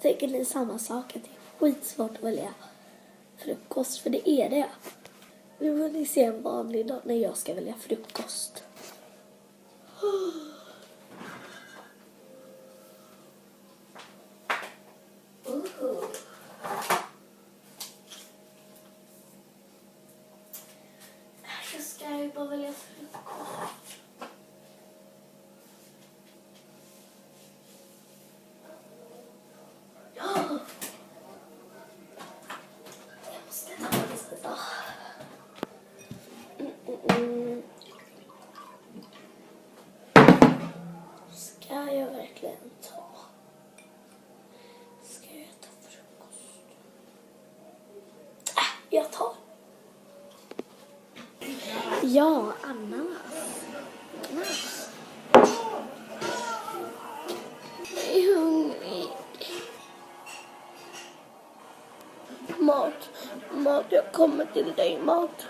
Tänker ni samma sak? Att det är skitsvårt att välja frukost, för det är det. Nu får ni se en vanlig dag när jag ska välja frukost. Här ska jag ju bara välja frukost. Jag måste ta lite då. Ska jag verkligen ta? Ska jag äta frukost? Jag tar. Ja, ananas. Jag är hungrig. Mat, jag kommer till dig, mat.